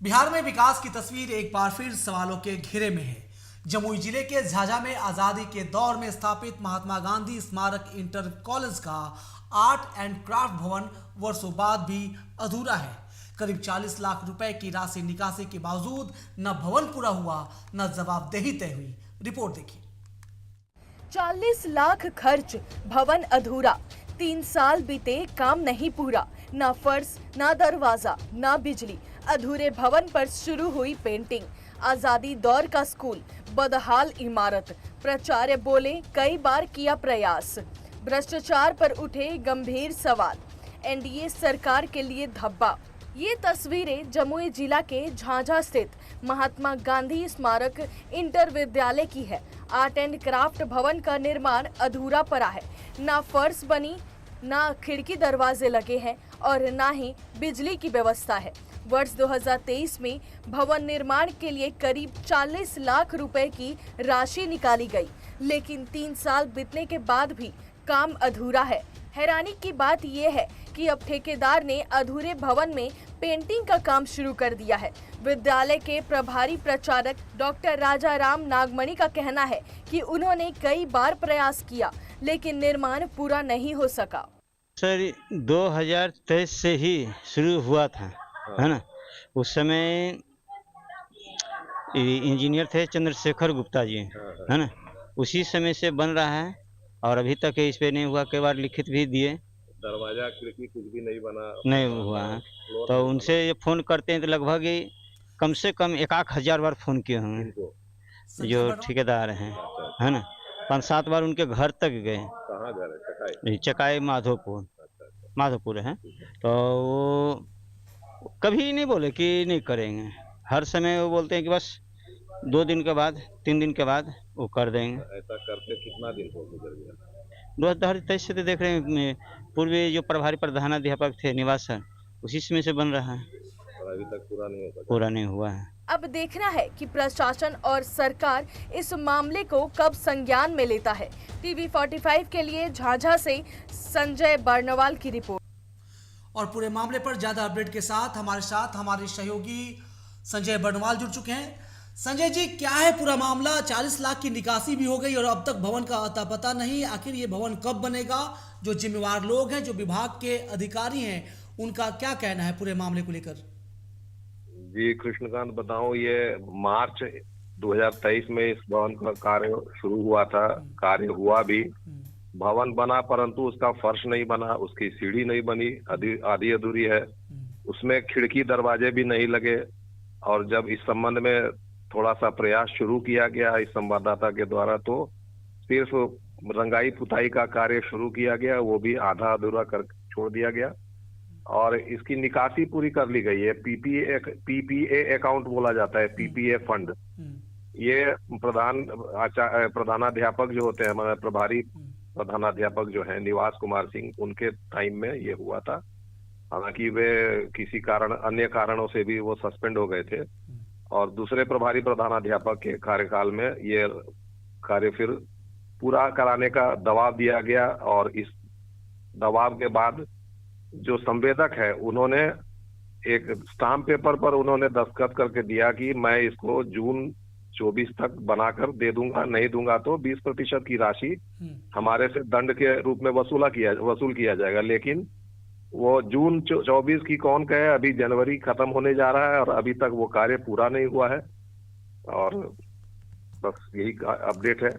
बिहार में विकास की तस्वीर एक बार फिर सवालों के घेरे में है। जमुई जिले के झाझा में आजादी के दौर में स्थापित महात्मा गांधी स्मारक इंटर कॉलेज का आर्ट एंड क्राफ्ट भवन वर्षों बाद भी अधूरा है। करीब 40 लाख रुपए की राशि निकासी के बावजूद न भवन पूरा हुआ, न जवाबदेही तय हुई। रिपोर्ट देखिए। 40 लाख खर्च, भवन अधूरा। 3 साल बीते, काम नहीं पूरा। ना फर्श, ना दरवाजा, ना बिजली। अधूरे भवन पर शुरू हुई पेंटिंग। आजादी दौर का स्कूल, बदहाल इमारत। प्राचार्य बोले, कई बार किया प्रयास। भ्रष्टाचार पर उठे गंभीर सवाल। एनडीए सरकार के लिए धब्बा। ये तस्वीरें जमुई जिला के झाझा स्थित महात्मा गांधी स्मारक इंटर विद्यालय की है। आर्ट एंड क्राफ्ट भवन का निर्माण अधूरा पड़ा है। ना फर्श बनी, ना खिड़की दरवाजे लगे हैं और ना ही बिजली की व्यवस्था है। वर्ष 2023 में भवन निर्माण के लिए करीब 40 लाख रुपए की राशि निकाली गई, लेकिन 3 साल बीतने के बाद भी काम अधूरा है। हैरानी की बात यह है कि अब ठेकेदार ने अधूरे भवन में पेंटिंग का काम शुरू कर दिया है। विद्यालय के प्रभारी प्रचारक डॉक्टर राजाराम नागमणि का कहना है कि उन्होंने कई बार प्रयास किया, लेकिन निर्माण पूरा नहीं हो सका। सर 2023 से ही शुरू हुआ था, है ना। उस समय इंजीनियर थे चंद्रशेखर गुप्ता जी, है ना। उसी समय से बन रहा है और अभी तक इस पे नहीं हुआ। कई बार लिखित भी दिए, दरवाजा खिड़की कुछ भी नहीं बना, नहीं हुआ है। तो उनसे ये फोन करते हैं तो लगभग कम से कम 1,000 बार फोन किए होंगे जो ठेकेदार हैं, है ना। 5-7 बार उनके घर तक गए। कहाँ घर है? चकाई। चकाई माधोपुर है। तो वो कभी नहीं बोले कि नहीं करेंगे। हर समय वो बोलते हैं कि बस 2 दिन के बाद, 3 दिन के बाद वो कर देंगे। ऐसा करते कितना दिन हो गुजर गया? 2023 से तो देख रहे हैं। पूर्वी जो प्रभारी प्रधानाध्यापक थे निवास सर, उसी समय से बन रहा है और अभी तक पूरा नहीं हुआ है। अब देखना है कि प्रशासन और सरकार इस मामले को कब संज्ञान में लेता है। टीवी 45 के लिए झाझा से संजय बर्नवाल की रिपोर्ट। और पूरे मामले पर ज्यादा अपडेट के साथ हमारे सहयोगी संजय बर्नवाल जुड़ चुके हैं। संजय जी, क्या है पूरा मामला? 40 लाख की निकासी भी हो गई और अब तक भवन का अता पता नहीं। आखिर ये भवन कब बनेगा? जो जिम्मेवार लोग हैं, जो विभाग के अधिकारी हैं, उनका क्या कहना है पूरे मामले को लेकर? जी कृष्णकांत, बताऊं, ये मार्च 2023 में इस भवन का कार्य शुरू हुआ था। कार्य हुआ भी, भवन बना, परंतु उसका फर्श नहीं बना, उसकी सीढ़ी नहीं बनी, आधी अधूरी है। उसमें खिड़की दरवाजे भी नहीं लगे। और जब इस संबंध में थोड़ा सा प्रयास शुरू किया गया इस संवाददाता के द्वारा, तो सिर्फ रंगाई पुताई का कार्य शुरू किया गया, वो भी आधा अधूरा कर छोड़ दिया गया। और इसकी निकासी पूरी कर ली गई है। पीपीए अकाउंट बोला जाता है, पीपीए फंड। ये प्रधानाध्यापक जो होते हैं, हमारे प्रभारी प्रधानाध्यापक जो है निवास कुमार सिंह, उनके टाइम में ये हुआ था। हालांकि वे किसी कारण, अन्य कारणों से भी वो सस्पेंड हो गए थे और दूसरे प्रभारी प्रधानाध्यापक के कार्यकाल में ये कार्य फिर पूरा कराने का दबाव दिया गया। और इस दबाव के बाद जो संवेदक है, उन्होंने एक स्टाम्प पेपर पर उन्होंने दस्तखत करके दिया कि मैं इसको जून 24 तक बनाकर दे दूंगा, नहीं दूंगा तो 20% की राशि हमारे से दंड के रूप में वसूल किया जाएगा। लेकिन वो जून 24 की कौन कहे, अभी जनवरी खत्म होने जा रहा है और अभी तक वो कार्य पूरा नहीं हुआ है। और बस यही अपडेट है।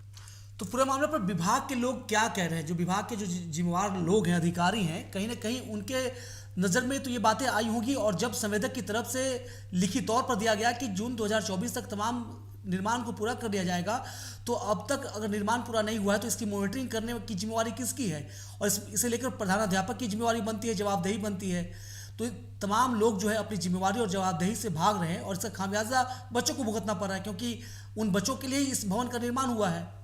तो पूरे मामले पर विभाग के लोग क्या कह रहे हैं? जो विभाग के जो जिम्मेवार लोग हैं, अधिकारी हैं, कहीं ना कहीं उनके नज़र में तो ये बातें आई होंगी। और जब संवेदक की तरफ से लिखित तौर पर दिया गया कि जून 2024 तक तमाम निर्माण को पूरा कर दिया जाएगा, तो अब तक अगर निर्माण पूरा नहीं हुआ है तो इसकी मॉनिटरिंग करने की जिम्मेवारी किसकी है? और इसे लेकर प्रधानाध्यापक की जिम्मेवारी बनती है, जवाबदेही बनती है। तो तमाम लोग जो है अपनी जिम्मेवारी और जवाबदेही से भाग रहे हैं और इसका खामियाजा बच्चों को भुगतना पड़ रहा है, क्योंकि उन बच्चों के लिए ही इस भवन का निर्माण हुआ है।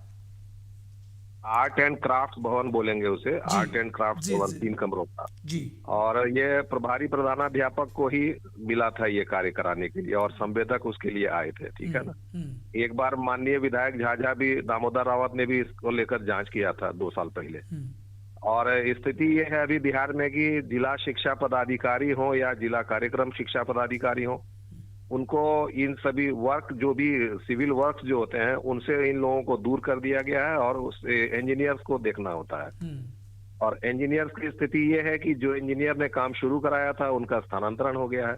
आर्ट एंड क्राफ्ट भवन बोलेंगे उसे, आर्ट एंड क्राफ्ट भवन 3 कमरों का जी। और ये प्रभारी प्रधानाध्यापक को ही मिला था ये कार्य कराने के लिए और संवेदक उसके लिए आए थे, ठीक है ना। एक बार माननीय विधायक झाझा भी, दामोदर रावत ने भी इसको लेकर जांच किया था 2 साल पहले। और स्थिति ये है अभी बिहार में कि जिला शिक्षा पदाधिकारी हो या जिला कार्यक्रम शिक्षा पदाधिकारी हो, उनको इन सभी वर्क जो भी सिविल वर्क जो होते हैं उनसे इन लोगों को दूर कर दिया गया है और उस इंजीनियर्स को देखना होता है। और इंजीनियर्स की स्थिति ये है कि जो इंजीनियर ने काम शुरू कराया था उनका स्थानांतरण हो गया है,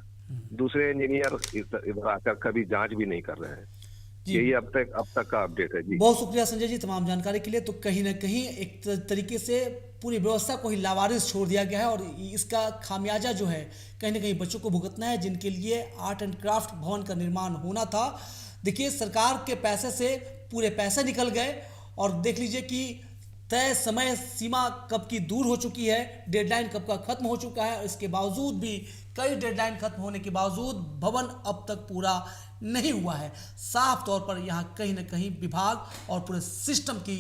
दूसरे इंजीनियर इधर आकर कभी जांच भी नहीं कर रहे हैं। यही अब तक का अपडेट है जी। बहुत शुक्रिया संजय जी तमाम जानकारी के लिए। तो कहीं ना कहीं एक तरीके से पूरी व्यवस्था को ही लावारिस छोड़ दिया गया है और इसका खामियाजा जो है कहीं ना कहीं बच्चों को भुगतना है जिनके लिए आर्ट एंड क्राफ्ट भवन का निर्माण होना था। देखिए सरकार के पैसे से पूरे पैसे निकल गए और देख लीजिए कि तय समय सीमा कब की दूर हो चुकी है, डेडलाइन कब का खत्म हो चुका है। इसके बावजूद भी कई डेडलाइन खत्म होने के बावजूद भवन अब तक पूरा नहीं हुआ है। साफ तौर पर यहाँ कहीं ना कहीं विभाग और पूरे सिस्टम की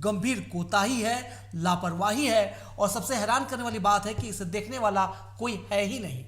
गंभीर कोताही है, लापरवाही है और सबसे हैरान करने वाली बात है कि इसे देखने वाला कोई है ही नहीं।